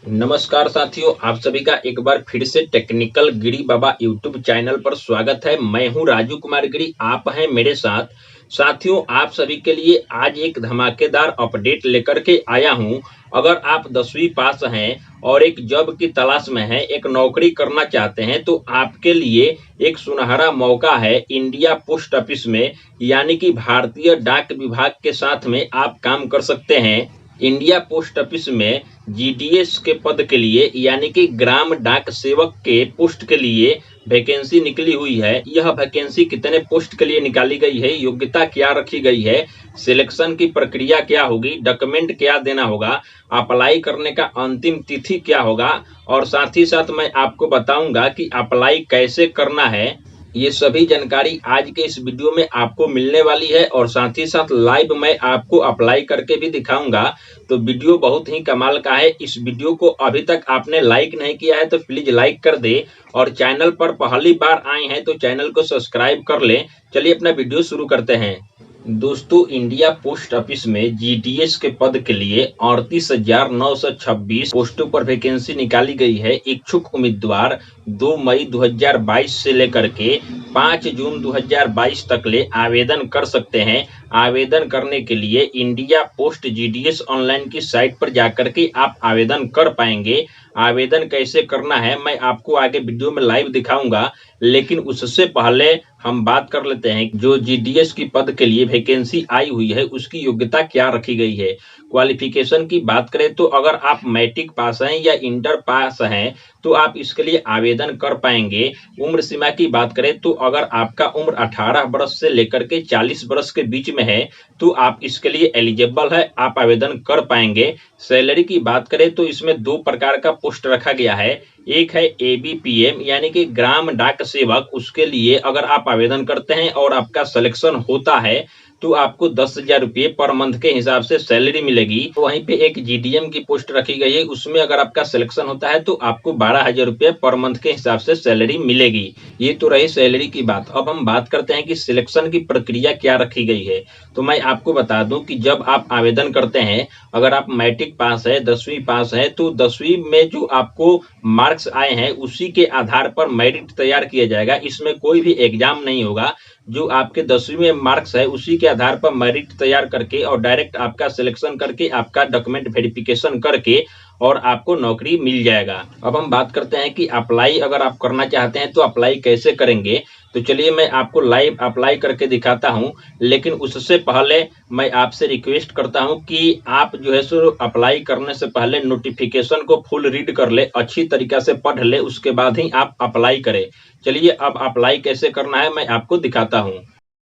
नमस्कार साथियों, आप सभी का एक बार फिर से टेक्निकल गिरी बाबा यूट्यूब चैनल पर स्वागत है। मैं हूं राजू कुमार गिरी, आप हैं मेरे साथ। साथियों, आप सभी के लिए आज एक धमाकेदार अपडेट लेकर के आया हूं। अगर आप 10वीं पास हैं और एक जॉब की तलाश में हैं, एक नौकरी करना चाहते हैं, तो आपके लिए एक सुनहरा मौका है। इंडिया पोस्ट ऑफिस में यानी कि भारतीय डाक विभाग के साथ में आप काम कर सकते हैं। इंडिया पोस्ट ऑफिस में जीडीएस के पद के लिए यानी कि ग्राम डाक सेवक के पोस्ट के लिए वैकेंसी निकली हुई है। यह वैकेंसी कितने पोस्ट के लिए निकाली गई है, योग्यता क्या रखी गई है, सिलेक्शन की प्रक्रिया क्या होगी, डॉक्यूमेंट क्या देना होगा, अप्लाई करने का अंतिम तिथि क्या होगा और साथ ही साथ मैं आपको बताऊंगा कि अप्लाई कैसे करना है। ये सभी जानकारी आज के इस वीडियो में आपको मिलने वाली है और साथ ही साथ लाइव मैं आपको अप्लाई करके भी दिखाऊंगा। तो वीडियो बहुत ही कमाल का है। इस वीडियो को अभी तक आपने लाइक नहीं किया है तो प्लीज लाइक कर दे और चैनल पर पहली बार आए हैं तो चैनल को सब्सक्राइब कर लें। चलिए अपना वीडियो शुरू करते हैं। दोस्तों, इंडिया पोस्ट ऑफिस में जीडीएस के पद के लिए 38,926 पोस्टों पर वैकेंसी निकाली गई है। इच्छुक उम्मीदवार 2 मई 2022 से लेकर के 5 जून 2022 तक ले आवेदन कर सकते हैं। आवेदन करने के लिए इंडिया पोस्ट जीडीएस ऑनलाइन की साइट पर जाकर के आप आवेदन कर पाएंगे। आवेदन कैसे करना है मैं आपको आगे वीडियो में लाइव दिखाऊंगा, लेकिन उससे पहले हम बात कर लेते हैं जो जीडीएस की पद के लिए वैकेंसी आई हुई है उसकी योग्यता क्या रखी गई है। क्वालिफिकेशन की बात करें तो अगर आप मैट्रिक पास हैं या इंटर पास हैं तो आप इसके लिए आवेदन कर पाएंगे। उम्र सीमा की बात करें तो अगर आपका उम्र 18 वर्ष से लेकर के 40 वर्ष के बीच में है तो आप इसके लिए एलिजिबल है, आप आवेदन कर पाएंगे। सैलरी की बात करें तो इसमें 2 प्रकार का पोस्ट रखा गया है। एक है एबीपीएम यानी कि ग्राम डाक सेवक, उसके लिए अगर आप आवेदन करते हैं और आपका सिलेक्शन होता है तो आपको 10,000 रुपये पर मंथ के हिसाब से सैलरी मिलेगी। वहीं पे एक जीडीएम की पोस्ट रखी गई है, उसमें अगर आपका सिलेक्शन होता है तो आपको 12,000 रुपये पर मंथ के हिसाब से सैलरी मिलेगी। ये तो रही सैलरी की बात। अब हम बात करते हैं कि सिलेक्शन की प्रक्रिया क्या रखी गई है। तो मैं आपको बता दूं कि जब आप आवेदन करते हैं, अगर आप मैट्रिक पास है, 10वीं पास है, तो 10वीं में जो आपको मार्क्स आए हैं उसी के आधार पर मेरिट तैयार किया जाएगा। इसमें कोई भी एग्जाम नहीं होगा। जो आपके 10वीं में मार्क्स है उसी के आधार पर मेरिट तैयार करके और डायरेक्ट आपका सिलेक्शन करके आपका डॉक्यूमेंट वेरिफिकेशन करके और आपको नौकरी मिल जाएगा। अब हम बात करते हैं कि अप्लाई अगर आप करना चाहते हैं तो अप्लाई कैसे करेंगे। तो चलिए मैं आपको लाइव अप्लाई करके दिखाता हूं, लेकिन उससे पहले मैं आपसे रिक्वेस्ट करता हूं कि आप जो है सो अप्लाई करने से पहले नोटिफिकेशन को फुल रीड कर ले, अच्छी तरीके से पढ़ ले, उसके बाद ही आप अप्लाई करें। चलिए अब अप्लाई कैसे करना है मैं आपको दिखाता हूं।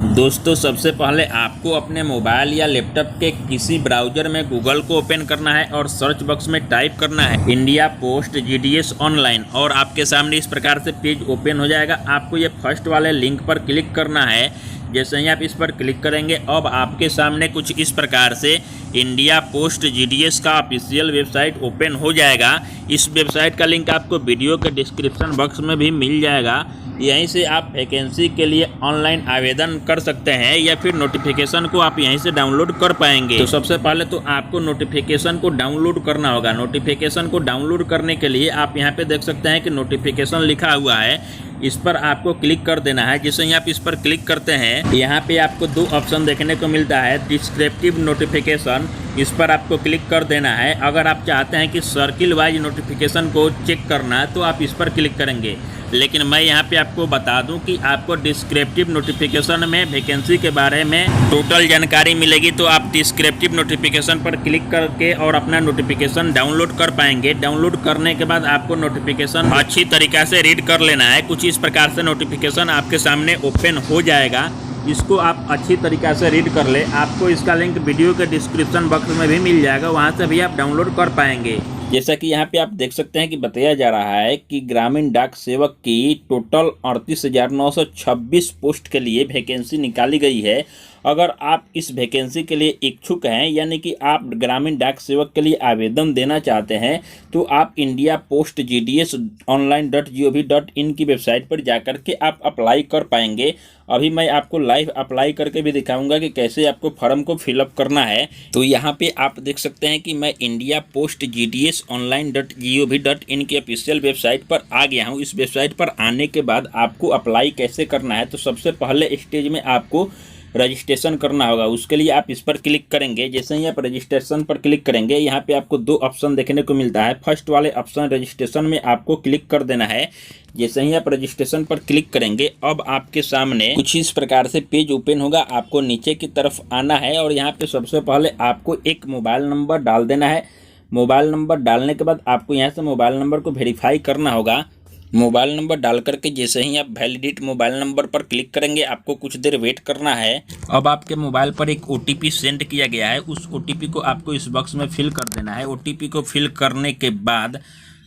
दोस्तों, सबसे पहले आपको अपने मोबाइल या लैपटॉप के किसी ब्राउजर में गूगल को ओपन करना है और सर्च बॉक्स में टाइप करना है इंडिया पोस्ट जीडीएस ऑनलाइन और आपके सामने इस प्रकार से पेज ओपन हो जाएगा। आपको ये फर्स्ट वाले लिंक पर क्लिक करना है। जैसे ही आप इस पर क्लिक करेंगे अब आपके सामने कुछ इस प्रकार से इंडिया पोस्ट जीडीएस का ऑफिशियल वेबसाइट ओपन हो जाएगा। इस वेबसाइट का लिंक आपको वीडियो के डिस्क्रिप्शन बॉक्स में भी मिल जाएगा। यहीं से आप वैकेंसी के लिए ऑनलाइन आवेदन कर सकते हैं या फिर नोटिफिकेशन को आप यहीं से डाउनलोड कर पाएंगे। तो सबसे पहले तो आपको नोटिफिकेशन को डाउनलोड करना होगा। नोटिफिकेशन को डाउनलोड करने के लिए आप यहाँ पे देख सकते हैं कि नोटिफिकेशन लिखा हुआ है, इस पर आपको क्लिक कर देना है। जैसे ही आप इस पर क्लिक करते हैं यहाँ पे आपको 2 ऑप्शन देखने को मिलता है, डिस्क्रिप्टिव नोटिफिकेशन, इस पर आपको क्लिक कर देना है। अगर आप चाहते हैं कि सर्किल वाइज नोटिफिकेशन को चेक करना तो आप इस पर क्लिक करेंगे, लेकिन मैं यहाँ पे आपको बता दूं कि आपको डिस्क्रिप्टिव नोटिफिकेशन में वैकेंसी के बारे में टोटल जानकारी मिलेगी। तो आप डिस्क्रिप्टिव नोटिफिकेशन पर क्लिक करके और अपना नोटिफिकेशन डाउनलोड कर पाएंगे। डाउनलोड करने के बाद आपको नोटिफिकेशन अच्छी तरीक़ा से रीड कर लेना है। कुछ इस प्रकार से नोटिफिकेशन आपके सामने ओपन हो जाएगा। इसको आप अच्छी तरीक़ा से रीड कर ले। आपको इसका लिंक वीडियो के डिस्क्रिप्शन बॉक्स में भी मिल जाएगा, वहाँ से भी आप डाउनलोड कर पाएंगे। जैसा कि यहाँ पे आप देख सकते हैं कि बताया जा रहा है कि ग्रामीण डाक सेवक की टोटल 38,926 पोस्ट के लिए वैकेंसी निकाली गई है। अगर आप इस वैकेंसी के लिए इच्छुक हैं, यानी कि आप ग्रामीण डाक सेवक के लिए आवेदन देना चाहते हैं, तो आप इंडिया पोस्ट gds.online.gov.in की वेबसाइट पर जाकर के आप अप्लाई कर पाएंगे। अभी मैं आपको लाइव अप्लाई करके भी दिखाऊंगा कि कैसे आपको फॉर्म को फिलअप करना है। तो यहाँ पे आप देख सकते हैं कि मैं इंडिया पोस्ट gds.online.gov.in की ऑफिशियल वेबसाइट पर आ गया हूँ। इस वेबसाइट पर आने के बाद आपको अप्लाई कैसे करना है, तो सबसे पहले स्टेज में आपको रजिस्ट्रेशन करना होगा। उसके लिए आप इस पर क्लिक करेंगे। जैसे ही आप रजिस्ट्रेशन पर क्लिक करेंगे, यहाँ पे आपको दो ऑप्शन देखने को मिलता है। फर्स्ट वाले ऑप्शन रजिस्ट्रेशन में आपको क्लिक कर देना है। जैसे ही आप रजिस्ट्रेशन पर क्लिक करेंगे, अब आपके सामने कुछ इस प्रकार से पेज ओपन होगा। आपको नीचे की तरफ आना है और यहाँ पे सबसे पहले आपको एक मोबाइल नंबर डाल देना है। मोबाइल नंबर डालने के बाद आपको यहाँ से मोबाइल नंबर को वेरीफाई करना होगा। मोबाइल नंबर डाल करके जैसे ही आप वैलिडेट मोबाइल नंबर पर क्लिक करेंगे, आपको कुछ देर वेट करना है। अब आपके मोबाइल पर एक OTP सेंड किया गया है। उस OTP को आपको इस बॉक्स में फिल कर देना है। OTP को फिल करने के बाद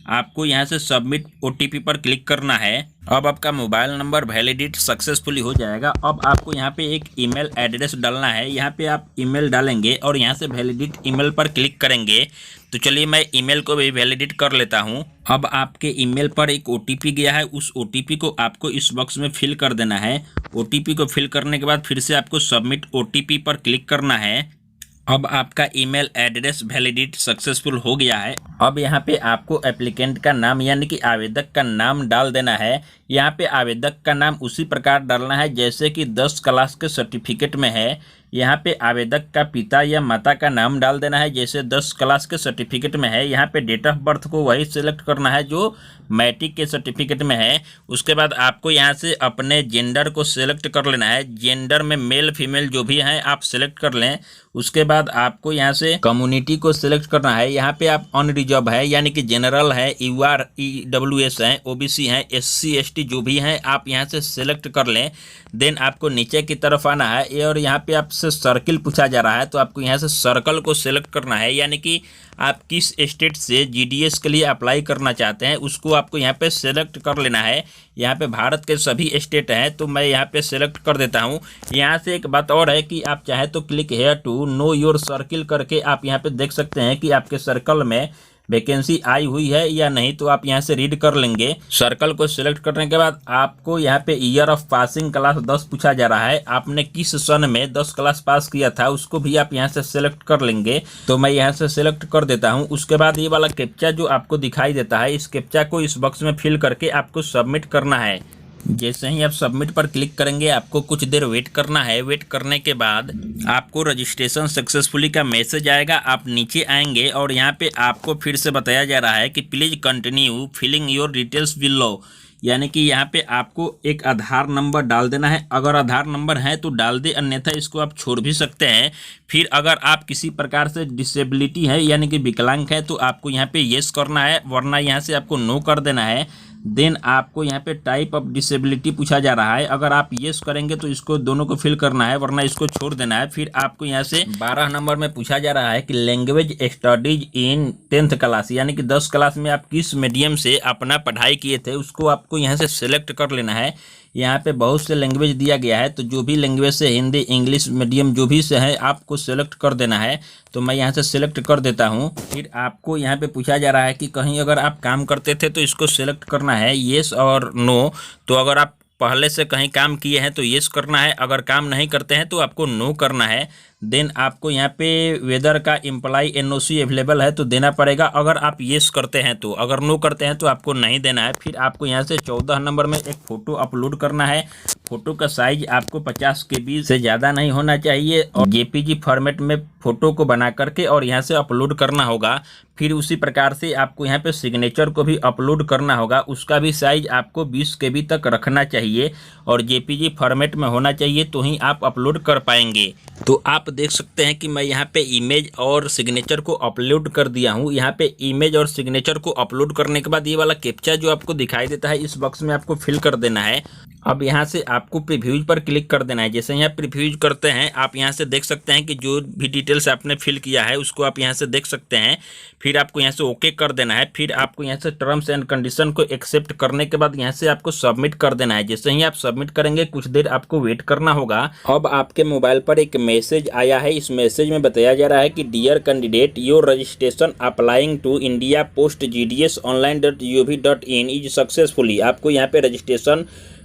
आपको यहाँ से सबमिट OTP पर क्लिक करना है। अब आपका मोबाइल नंबर वैलिडेट सक्सेसफुली हो जाएगा। अब आपको यहाँ पे एक ईमेल एड्रेस डालना है। यहाँ पे आप ईमेल डालेंगे और यहाँ से वैलिडेट ईमेल पर क्लिक करेंगे। तो चलिए मैं ईमेल को भी वैलिडेट कर लेता हूँ। अब आपके ईमेल पर एक OTP गया है। उस OTP को आपको इस बॉक्स में फिल कर देना है। OTP को फिल करने के बाद फिर से आपको सबमिट OTP पर क्लिक करना है। अब आपका ईमेल एड्रेस वैलिडेट सक्सेसफुल हो गया है। अब यहाँ पे आपको एप्लीकेंट का नाम यानी कि आवेदक का नाम डाल देना है। यहाँ पे आवेदक का नाम उसी प्रकार डालना है जैसे कि 10 क्लास के सर्टिफिकेट में है। यहाँ पे आवेदक का पिता या माता का नाम डाल देना है जैसे 10 क्लास के सर्टिफिकेट में है। यहाँ पे डेट ऑफ बर्थ को वही सिलेक्ट करना है जो मैट्रिक के सर्टिफिकेट में है। उसके बाद आपको यहाँ से अपने जेंडर को सिलेक्ट कर लेना है। जेंडर में मेल फीमेल जो भी हैं आप सिलेक्ट कर लें। उसके बाद आपको यहाँ से कम्युनिटी को सिलेक्ट करना है। यहाँ पे आप अनरिजर्व है यानी कि जनरल है, UR EWS हैं, OBC हैं, SC ST जो भी हैं आप यहाँ से सिलेक्ट कर लें। देन आपको नीचे की तरफ आना है और यहाँ पे आपसे सर्किल पूछा जा रहा है, तो आपको यहाँ से सर्कल को सिलेक्ट करना है। यानी कि आप किस स्टेट से GDS के लिए अप्लाई करना चाहते हैं उसको आपको यहाँ पे सिलेक्ट कर लेना है। यहाँ पे भारत के सभी स्टेट हैं तो मैं यहाँ पे सिलेक्ट कर देता हूँ। यहाँ से एक बात और है कि आप चाहे तो click here to know your circle करके आप यहाँ पे देख सकते हैं कि आपके सर्कल में वैकेंसी आई हुई है या नहीं, तो आप यहाँ से रीड कर लेंगे। सर्कल को सिलेक्ट करने के बाद आपको यहाँ पे ईयर ऑफ पासिंग क्लास 10 पूछा जा रहा है। आपने किस सन में 10 क्लास पास किया था उसको भी आप यहाँ से सिलेक्ट कर लेंगे। तो मैं यहाँ से सिलेक्ट कर देता हूँ। उसके बाद ये वाला कैप्चा जो आपको दिखाई देता है, इस कैप्चा को इस बॉक्स में फिल करके आपको सबमिट करना है। जैसे ही आप सबमिट पर क्लिक करेंगे, आपको कुछ देर वेट करना है। वेट करने के बाद आपको रजिस्ट्रेशन सक्सेसफुली का मैसेज आएगा। आप नीचे आएंगे और यहाँ पे आपको फिर से बताया जा रहा है कि please continue filling your details below. यानी कि यहाँ पे आपको एक आधार नंबर डाल देना है। अगर आधार नंबर है तो डाल दे, अन्यथा इसको आप छोड़ भी सकते हैं। फिर अगर आप किसी प्रकार से डिसेबिलिटी है यानी कि विकलांग है तो आपको यहाँ पे येस करना है, वरना यहाँ से आपको नो कर देना है। देन आपको यहाँ पे टाइप ऑफ डिसेबिलिटी पूछा जा रहा है। अगर आप येस करेंगे तो इसको दोनों को फिल करना है, वरना इसको छोड़ देना है। फिर आपको यहाँ से 12 नंबर में पूछा जा रहा है कि language studies in 10th class, यानी कि 10 क्लास में आप किस मीडियम से अपना पढ़ाई किए थे उसको आपको यहाँ से सिलेक्ट कर लेना है। यहाँ पे बहुत से लैंग्वेज दिया गया है, तो जो भी लैंग्वेज से हिंदी इंग्लिश मीडियम जो भी से है आपको सेलेक्ट कर देना है। तो मैं यहाँ से सिलेक्ट कर देता हूँ। फिर आपको यहाँ पे पूछा जा रहा है कि कहीं अगर आप काम करते थे तो इसको सिलेक्ट करना है येस और नो। तो अगर आप पहले से कहीं काम किए हैं तो येस करना है, अगर काम नहीं करते हैं तो आपको नो करना है। देन आपको यहाँ पे वेदर का एम्प्लॉय NOC अवेलेबल है तो देना पड़ेगा अगर आप येस करते हैं तो, अगर नो करते हैं तो आपको नहीं देना है। फिर आपको यहाँ से 14 नंबर में एक फ़ोटो अपलोड करना है। फ़ोटो का साइज आपको 50 KB से ज़्यादा नहीं होना चाहिए और JPG फॉर्मेट में फ़ोटो को बना करके और यहाँ से अपलोड करना होगा। फिर उसी प्रकार से आपको यहाँ पे सिग्नेचर को भी अपलोड करना होगा, उसका भी साइज आपको 20 KB तक रखना चाहिए और JPG फॉर्मेट में होना चाहिए, तो ही आप अपलोड कर पाएंगे। तो आप देख सकते हैं कि मैं यहाँ पे इमेज और सिग्नेचर को अपलोड कर दिया हूँ। यहाँ पे इमेज और सिग्नेचर को अपलोड करने के बाद ये वाला कैप्चा जो आपको दिखाई देता है इस बॉक्स में आपको फिल कर देना है। अब यहाँ से आपको प्रीव्यूज पर क्लिक कर देना है। जैसे यहाँ प्रीव्यूज करते हैं आप यहाँ से देख सकते हैं कि जो भी डिटेल्स आपने फिल किया है उसको आप यहाँ से देख सकते हैं। फिर आपको यहाँ से ओके कर देना है। फिर आपको यहाँ से टर्म्स एंड कंडीशन को एक्सेप्ट करने के बाद यहाँ से आपको सबमिट कर देना है। जैसे ही आप सबमिट करेंगे कुछ देर आपको वेट करना होगा। अब आपके मोबाइल पर एक मैसेज आया है। इस मैसेज में बताया जा रहा है कि dear candidate, your registration applying to India post GDS online.gov.in is successfully. आपको यहाँ पे रजिस्ट्रेशन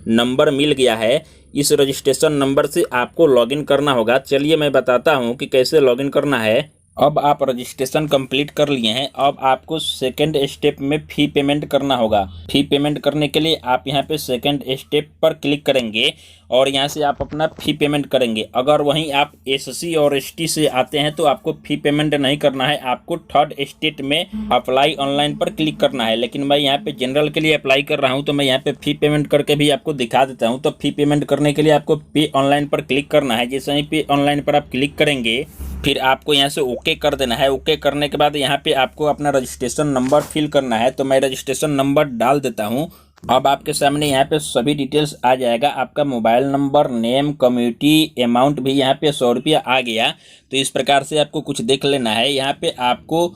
नंबर मिल गया है। इस रजिस्ट्रेशन नंबर से आपको लॉगिन करना होगा। चलिए मैं बताता हूँ कि कैसे लॉगिन करना है। अब आप रजिस्ट्रेशन कंप्लीट कर लिए हैं। अब आपको सेकंड स्टेप में फ़ी पेमेंट करना होगा। फ़ी पेमेंट करने के लिए आप यहाँ पे सेकंड स्टेप पर क्लिक करेंगे और यहाँ से आप अपना फ़ी पेमेंट करेंगे। अगर वहीं आप SC और ST से आते हैं तो आपको फ़ी पेमेंट नहीं करना है, आपको थर्ड स्टेट में अप्लाई ऑनलाइन पर क्लिक करना है। लेकिन मैं यहाँ पे जनरल के लिए अप्लाई कर रहा हूँ तो मैं यहाँ पे फ़ी पेमेंट करके भी आपको दिखा देता हूँ। तो फ़ी पेमेंट करने के लिए आपको पे ऑनलाइन पर क्लिक करना है। जैसे ही पे ऑनलाइन पर आप क्लिक करेंगे फिर आपको यहाँ से ओके कर देना है। ओके करने के बाद यहाँ पे आपको अपना रजिस्ट्रेशन नंबर फिल करना है। तो मैं रजिस्ट्रेशन नंबर डाल देता हूँ। अब आपके सामने यहाँ पे सभी डिटेल्स आ जाएगा। आपका mobile number, name, community, amount भी यहाँ पे 100 रुपया आ गया। तो इस प्रकार से आपको कुछ देख लेना है। यहाँ पे आपको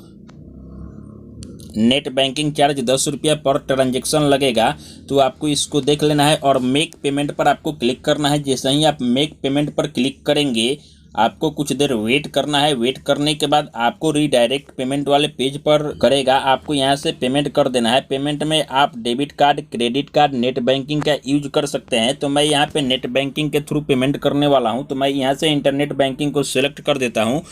नेट बैंकिंग चार्ज 10 रुपया पर ट्रांजेक्शन लगेगा, तो आपको इसको देख लेना है और मेक पेमेंट पर आपको क्लिक करना है। जैसे ही आप मेक पेमेंट पर क्लिक करेंगे आपको कुछ देर वेट करना है। वेट करने के बाद आपको रीडायरेक्ट पेमेंट वाले पेज पर करेगा। आपको यहाँ से पेमेंट कर देना है। पेमेंट में आप debit card, credit card, net banking का यूज कर सकते हैं। तो मैं यहाँ पे नेट बैंकिंग के थ्रू पेमेंट करने वाला हूँ। तो मैं यहाँ से इंटरनेट बैंकिंग को सिलेक्ट कर देता हूँ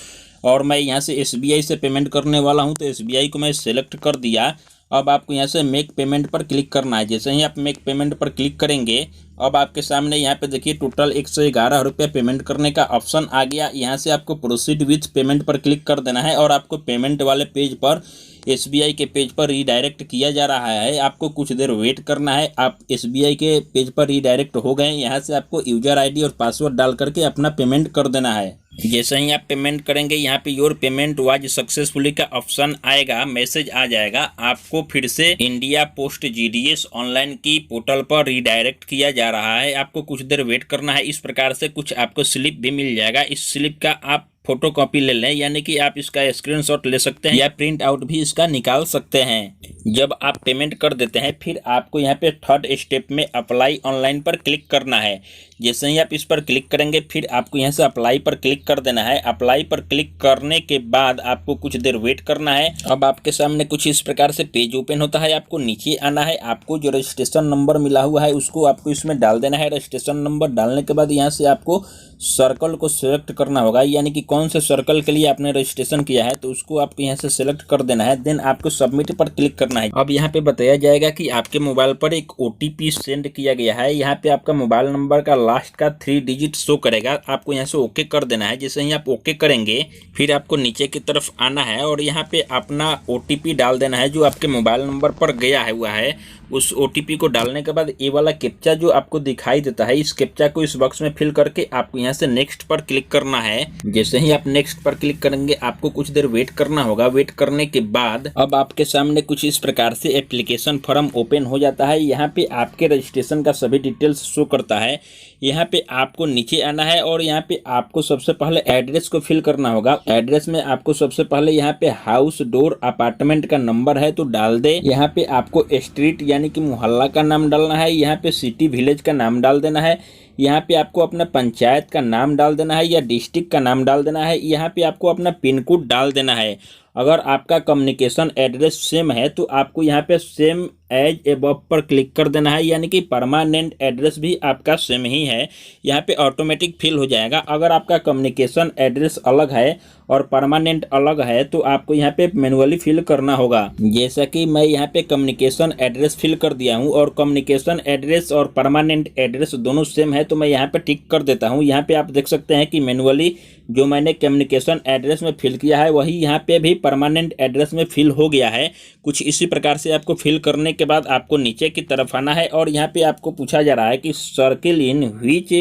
और मैं यहाँ से SBI से पेमेंट करने वाला हूँ। तो SBI को मैं सिलेक्ट कर दिया। अब आपको यहाँ से मेक पेमेंट पर क्लिक करना है। जैसे ही आप मेक पेमेंट पर क्लिक करेंगे अब आपके सामने यहाँ पे देखिए टोटल 111 रुपये पेमेंट करने का ऑप्शन आ गया। यहाँ से आपको प्रोसीड विथ पेमेंट पर क्लिक कर देना है और आपको पेमेंट वाले पेज पर SBI के पेज पर रीडायरेक्ट किया जा रहा है। आपको कुछ देर वेट करना है। आप SBI के पेज पर रीडायरेक्ट हो गए। यहाँ से आपको यूजर ID और पासवर्ड डाल करके अपना पेमेंट कर देना है। जैसे ही आप पेमेंट करेंगे यहाँ पे योर पेमेंट वाज सक्सेसफुली का ऑप्शन आएगा, मैसेज आ जाएगा। आपको फिर से इंडिया पोस्ट GDS ऑनलाइन की पोर्टल पर रीडायरेक्ट किया जा रहा है। आपको कुछ देर वेट करना है। इस प्रकार से कुछ आपको स्लिप भी मिल जाएगा। इस स्लिप का आप फोटो कॉपी ले लें, यानी कि आप इसका स्क्रीनशॉट ले सकते हैं या प्रिंट आउट भी इसका निकाल सकते हैं। जब आप पेमेंट कर देते हैं फिर आपको यहाँ पे थर्ड स्टेप में अप्लाई ऑनलाइन पर क्लिक करना है। जैसे ही आप इस पर क्लिक करेंगे फिर आपको यहाँ से अप्लाई पर क्लिक कर देना है। अप्लाई पर क्लिक करने के बाद आपको कुछ देर वेट करना है। अब आपके सामने कुछ इस प्रकार से पेज ओपन होता है। आपको नीचे आना है। आपको जो रजिस्ट्रेशन नंबर मिला हुआ है उसको आपको इसमें डाल देना है। रजिस्ट्रेशन नंबर डालने के बाद यहाँ से आपको सर्कल को सिलेक्ट करना होगा, यानी कि कौन से सर्कल के लिए आपने रजिस्ट्रेशन किया है तो उसको आपको यहाँ से सिलेक्ट कर देना है। देन आपको सबमिट पर क्लिक करना है। अब यहाँ पे बताया जाएगा कि आपके मोबाइल पर एक OTP सेंड किया गया है। यहाँ पे आपका मोबाइल नंबर का लास्ट का 3 डिजिट शो करेगा। आपको यहाँ से ओके कर देना है। जैसे ही आप ओके करेंगे फिर आपको नीचे की तरफ आना है और यहाँ पे अपना OTP डाल देना है जो आपके मोबाइल नंबर पर गया हुआ है। उस OTP को डालने के बाद ये वाला कैप्चा जो आपको दिखाई देता है, इस कैप्चा को इस बॉक्स में फिल करके आपको यहाँ से नेक्स्ट पर क्लिक करना है। जैसे ही आप नेक्स्ट पर क्लिक करेंगे आपको कुछ देर वेट करना होगा। वेट करने के बाद अब आपके सामने कुछ इस प्रकार से एप्लीकेशन फॉर्म ओपन हो जाता है। यहाँ पे आपके रजिस्ट्रेशन का सभी डिटेल्स शो करता है। यहाँ पे आपको नीचे आना है और यहाँ पे आपको सबसे पहले एड्रेस को फिल करना होगा। एड्रेस में आपको सबसे पहले यहाँ पे हाउस, डोर, अपार्टमेंट का नंबर है तो डाल दे। यहाँ पे आपको स्ट्रीट यानी कि मोहल्ला का नाम डालना है। यहाँ पे सिटी, विलेज का नाम डाल देना है। यहाँ पे आपको अपना पंचायत का नाम डाल देना है या डिस्ट्रिक्ट का नाम डाल देना है। यहाँ पे आपको अपना पिन कोड डाल देना है। अगर आपका कम्युनिकेशन एड्रेस सेम है तो आपको यहाँ पे सेम एज एबव पर क्लिक कर देना है, यानी कि परमानेंट एड्रेस भी आपका सेम ही है। यहाँ पे ऑटोमेटिक फिल हो जाएगा। अगर आपका कम्युनिकेशन एड्रेस अलग है और परमानेंट अलग है तो आपको यहाँ पे मैनुअली फिल करना होगा। जैसा कि मैं यहाँ पे कम्युनिकेशन एड्रेस फिल कर दिया हूँ और कम्युनिकेशन एड्रेस और परमानेंट एड्रेस दोनों सेम है तो मैं यहाँ पे टिक कर देता हूँ। यहाँ पे आप देख सकते हैं कि मैनुअली जो मैंने कम्युनिकेशन एड्रेस में फिल किया है वही यहाँ पे भी परमानेंट एड्रेस में फिल हो गया है। कुछ इसी प्रकार से आपको फिल करने के बाद आपको नीचे की तरफ आना है और यहाँ पे आपको पूछा जा रहा है कि सर्किल इन व्हिच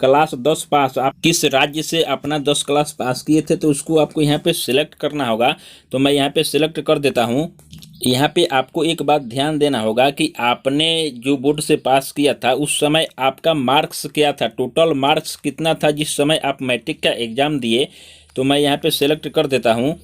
क्लास 10 पास, आप किस राज्य से अपना 10 क्लास पास किए थे तो उसको आपको यहाँ पे सिलेक्ट करना होगा। तो मैं यहाँ पे सिलेक्ट कर देता हूँ। यहाँ पे आपको एक बात ध्यान देना होगा कि आपने जो बोर्ड से पास किया था उस समय आपका मार्क्स क्या था, टोटल मार्क्स कितना था जिस समय आप मैट्रिक का एग्ज़ाम दिए। तो मैं यहाँ पे सिलेक्ट कर देता हूँ।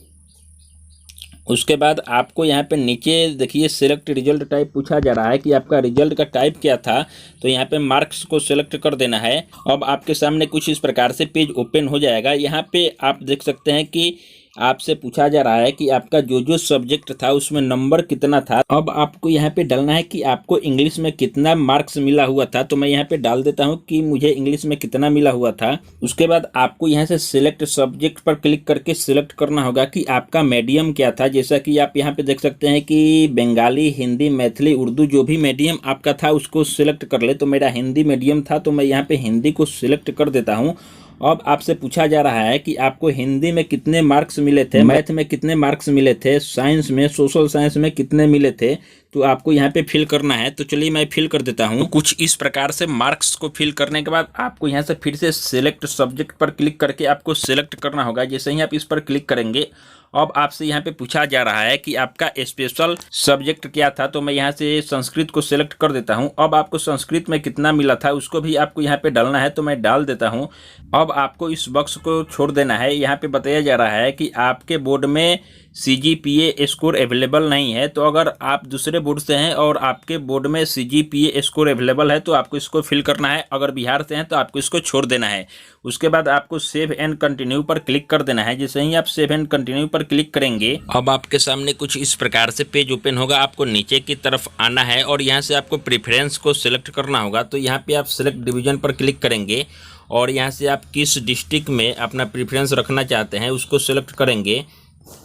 उसके बाद आपको यहाँ पे नीचे देखिए सिलेक्ट रिजल्ट टाइप पूछा जा रहा है कि आपका रिजल्ट का टाइप क्या था। तो यहाँ पे मार्क्स को सिलेक्ट कर देना है। अब आपके सामने कुछ इस प्रकार से पेज ओपन हो जाएगा। यहाँ पे आप देख सकते हैं कि आपसे पूछा जा रहा है कि आपका जो जो सब्जेक्ट था उसमें नंबर कितना था। अब आपको यहाँ पे डालना है कि आपको इंग्लिश में कितना मार्क्स मिला हुआ था। तो मैं यहाँ पे डाल देता हूँ कि मुझे इंग्लिश में कितना मिला हुआ था। उसके बाद आपको यहाँ से सिलेक्ट सब्जेक्ट पर क्लिक करके सिलेक्ट करना होगा कि आपका मीडियम क्या था। जैसा कि आप यहाँ पे देख सकते हैं कि बंगाली, हिंदी, मैथिली, उर्दू जो भी मीडियम आपका था उसको सिलेक्ट कर ले। तो मेरा हिंदी मीडियम था तो मैं यहाँ पे हिंदी को सिलेक्ट कर देता हूँ। अब आपसे पूछा जा रहा है कि आपको हिंदी में कितने मार्क्स मिले थे, मैथ में कितने मार्क्स मिले थे, साइंस में, सोशल साइंस में कितने मिले थे। तो आपको यहाँ पे फिल करना है। तो चलिए मैं फिल कर देता हूँ। तो कुछ इस प्रकार से मार्क्स को फिल करने के बाद आपको यहाँ से फिर से सिलेक्ट सब्जेक्ट पर क्लिक करके आपको सिलेक्ट करना होगा। जैसे ही आप इस पर क्लिक करेंगे अब आपसे यहाँ पे पूछा जा रहा है कि आपका स्पेशल सब्जेक्ट क्या था। तो मैं यहाँ से संस्कृत को सिलेक्ट कर देता हूँ। अब आपको संस्कृत में कितना मिला था उसको भी आपको यहाँ पे डालना है। तो मैं डाल देता हूँ। अब आपको इस बॉक्स को छोड़ देना है। यहाँ पे बताया जा रहा है कि आपके बोर्ड में CGPA स्कोर अवेलेबल नहीं है। तो अगर आप दूसरे बोर्ड से हैं और आपके बोर्ड में CGPA स्कोर अवेलेबल है तो आपको इसको फिल करना है। अगर बिहार से हैं तो आपको इसको छोड़ देना है। उसके बाद आपको सेव एंड कंटिन्यू पर क्लिक कर देना है। जैसे ही आप सेव एंड कंटिन्यू पर क्लिक करेंगे अब आपके सामने कुछ इस प्रकार से पेज ओपन होगा। आपको नीचे की तरफ आना है और यहाँ से आपको प्रेफरेंस को सिलेक्ट करना होगा। तो यहाँ पे आप सिलेक्ट डिवीजन पर क्लिक करेंगे और यहाँ से आप किस डिस्ट्रिक्ट में अपना प्रेफरेंस रखना चाहते हैं उसको सिलेक्ट करेंगे।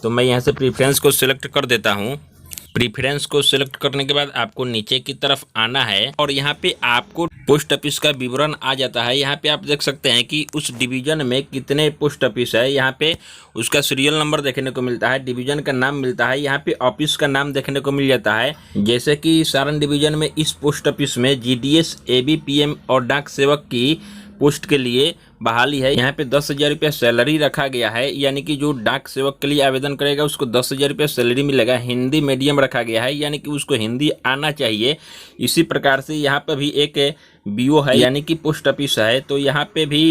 तो मैं यहाँ से प्रेफरेंस को सिलेक्ट कर देता हूँ। प्रेफरेंस को सिलेक्ट करने के बाद आपको नीचे की तरफ आना है और यहाँ पे आपको पोस्ट ऑफिस का विवरण आ जाता है। यहाँ पे आप देख सकते हैं कि उस डिवीजन में कितने पोस्ट ऑफिस है। यहाँ पे उसका सीरियल नंबर देखने को मिलता है, डिवीजन का नाम मिलता है, यहाँ पे ऑफिस का नाम देखने को मिल जाता है। जैसे कि सारण डिवीजन में इस पोस्ट ऑफिस में GDS, ABPM और डाक सेवक की पोस्ट के लिए बहाली है। यहाँ पे 10,000 रुपया सैलरी रखा गया है। यानी कि जो डाक सेवक के लिए आवेदन करेगा उसको 10,000 रुपया सैलरी मिलेगा। हिंदी मीडियम रखा गया है यानी कि उसको हिंदी आना चाहिए। इसी प्रकार से यहाँ पे भी एक BO है यानी कि पोस्ट ऑफिस है। तो यहाँ पे भी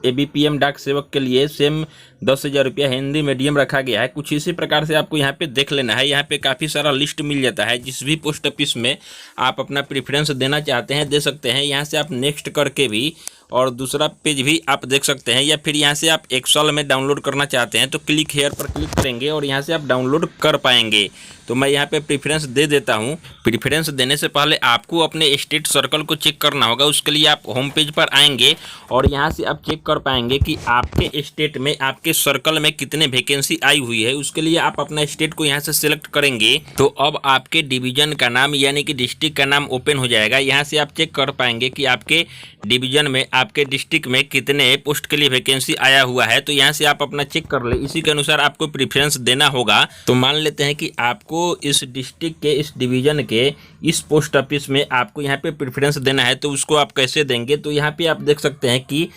ABPM डाक सेवक के लिए सेम 10,000 रुपया हिंदी मीडियम रखा गया है। कुछ इसी प्रकार से आपको यहाँ पे देख लेना है। यहाँ पे काफ़ी सारा लिस्ट मिल जाता है। जिस भी पोस्ट ऑफिस में आप अपना प्रेफरेंस देना चाहते हैं दे सकते हैं। यहाँ से आप नेक्स्ट करके भी और दूसरा पेज भी आप देख सकते हैं। या फिर यहाँ से आप एक्सेल में डाउनलोड करना चाहते हैं तो क्लिक हेयर पर क्लिक करेंगे और यहाँ से आप डाउनलोड कर पाएंगे। तो मैं यहाँ पे प्रेफरेंस दे देता हूँ। प्रेफरेंस देने से पहले आपको अपने स्टेट सर्कल को चेक करना होगा। उसके लिए आप होम पेज पर आएंगे और यहाँ से आप चेक कर पाएंगे कि आपके स्टेट में, आपके सर्कल में कितने वैकेंसी आई हुई है। उसके लिए आप अपना स्टेट को यहाँ से सिलेक्ट करेंगे तो अब आपके डिवीजन का नाम यानी कि डिस्ट्रिक्ट का नाम ओपन हो जाएगा। यहाँ से आप चेक कर पाएंगे कि आपके डिवीजन में, आपके डिस्ट्रिक्ट में कितने पोस्ट के लिए वैकेंसी आया हुआ है। तो यहाँ से आप अपना चेक कर ले। इसी के अनुसार आपको प्रेफरेंस देना होगा। तो मान लेते हैं कि आपको इस डिस्ट्रिक्ट के, इस डिवीजन के, इस पोस्ट ऑफिस में आपको यहाँ पे प्रेफरेंस देना है। तो उसको आप कैसे देंगे? तो यहाँ पे आप देख सकते हैं कि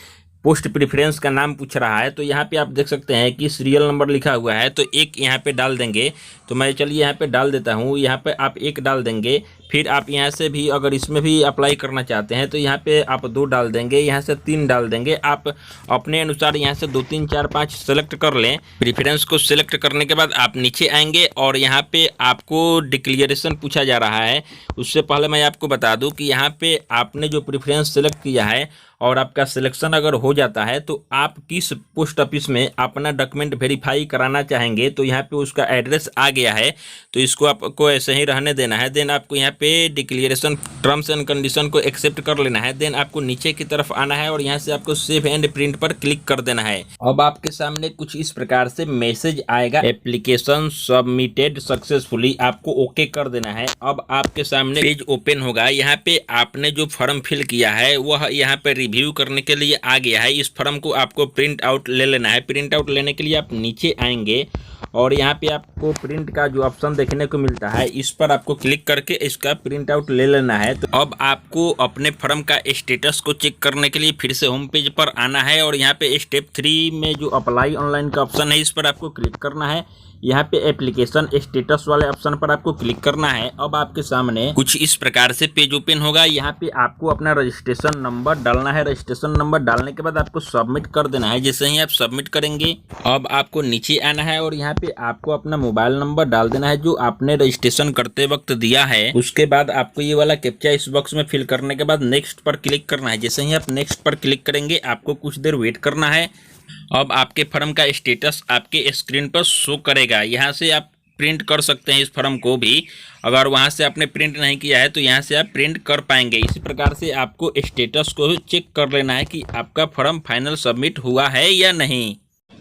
पोस्ट प्रेफरेंस का नाम पूछ रहा है। तो यहाँ पे आप देख सकते हैं कि सीरियल नंबर लिखा हुआ है तो एक यहाँ पे डाल देंगे। तो मैं चलिए यहाँ पे डाल देता हूँ। यहाँ पे आप एक डाल देंगे। फिर आप यहाँ से भी अगर इसमें भी अप्लाई करना चाहते हैं तो यहाँ पे आप 2 डाल देंगे, यहाँ से 3 डाल देंगे। आप अपने अनुसार यहाँ से 2, 3, 4, 5 सेलेक्ट कर लें। प्रेफरेंस को सिलेक्ट करने के बाद आप नीचे आएंगे और यहाँ पे आपको डिक्लेरेशन पूछा जा रहा है। उससे पहले मैं आपको बता दूं कि यहाँ पे आपने जो प्रेफरेंस सेलेक्ट किया है और आपका सिलेक्शन अगर हो जाता है तो आप किस पोस्ट ऑफिस में अपना डॉक्यूमेंट वेरीफाई कराना चाहेंगे तो यहाँ पे उसका एड्रेस आ गया है। तो इसको आपको ऐसे ही रहने देना है। देन आपको यहाँ पे डिक्लेरेशन टर्म्स एंड कंडीशन को एक्सेप्ट कर लेना है। देन आपको नीचे की तरफ आना है और यहाँ से आपको सेव एंड प्रिंट पर क्लिक कर देना है। अब आपके सामने कुछ इस प्रकार से मैसेज आएगा, एप्लीकेशन सबमिटेड सक्सेसफुली। आपको ओके कर देना है। अब आपके सामने पेज ओपन होगा। यहाँ पे आपने जो फॉर्म फिल किया है वह यहाँ पे रिव्यू करने के लिए आ गया है। इस फॉर्म को आपको प्रिंट आउट ले लेना है। प्रिंट आउट लेने के लिए आप नीचे आएंगे और यहाँ पे आपको प्रिंट का जो ऑप्शन देखने को मिलता है इस पर आपको क्लिक करके इसका प्रिंट आउट ले लेना है। तो अब आपको अपने फॉर्म का स्टेटस को चेक करने के लिए फिर से होम पेज पर आना है और यहाँ पे स्टेप 3 में जो अप्लाई ऑनलाइन का ऑप्शन है इस पर आपको क्लिक करना है। यहाँ पे एप्लीकेशन स्टेटस वाले ऑप्शन पर आपको क्लिक करना है। अब आपके सामने कुछ इस प्रकार से पेज ओपन होगा। यहाँ पे आपको अपना रजिस्ट्रेशन नंबर डालना है। रजिस्ट्रेशन नंबर डालने के बाद आपको सबमिट कर देना है। जैसे ही आप सबमिट करेंगे अब आपको नीचे आना है और यहाँ पे आपको अपना मोबाइल नंबर डाल देना है जो आपने रजिस्ट्रेशन करते वक्त दिया है। उसके बाद आपको ये वाला कैप्चा इस बॉक्स में फिल करने के बाद नेक्स्ट पर क्लिक करना है। जैसे ही आप नेक्स्ट पर क्लिक करेंगे आपको कुछ देर वेट करना है। अब आपके फॉर्म का स्टेटस आपके स्क्रीन पर शो करेगा। यहाँ से आप प्रिंट कर सकते हैं इस फॉर्म को भी। अगर वहाँ से आपने प्रिंट नहीं किया है तो यहाँ से आप प्रिंट कर पाएंगे। इसी प्रकार से आपको स्टेटस को चेक कर लेना है कि आपका फॉर्म फाइनल सबमिट हुआ है या नहीं।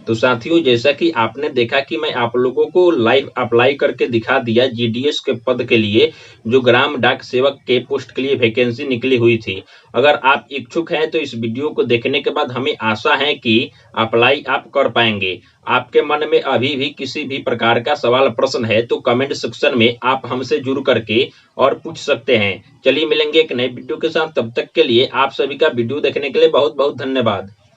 तो साथियों, जैसा कि आपने देखा कि मैं आप लोगों को लाइव अप्लाई करके दिखा दिया जीडीएस के पद के लिए, जो ग्राम डाक सेवक के पोस्ट के लिए वैकेंसी निकली हुई थी। अगर आप इच्छुक हैं तो इस वीडियो को देखने के बाद हमें आशा है कि अप्लाई आप कर पाएंगे। आपके मन में अभी भी किसी भी प्रकार का सवाल प्रश्न है तो कमेंट सेक्शन में आप हमसे जुड़ करके और पूछ सकते हैं। चलिए मिलेंगे एक नए वीडियो के साथ, तब तक के लिए आप सभी का वीडियो देखने के लिए बहुत बहुत धन्यवाद।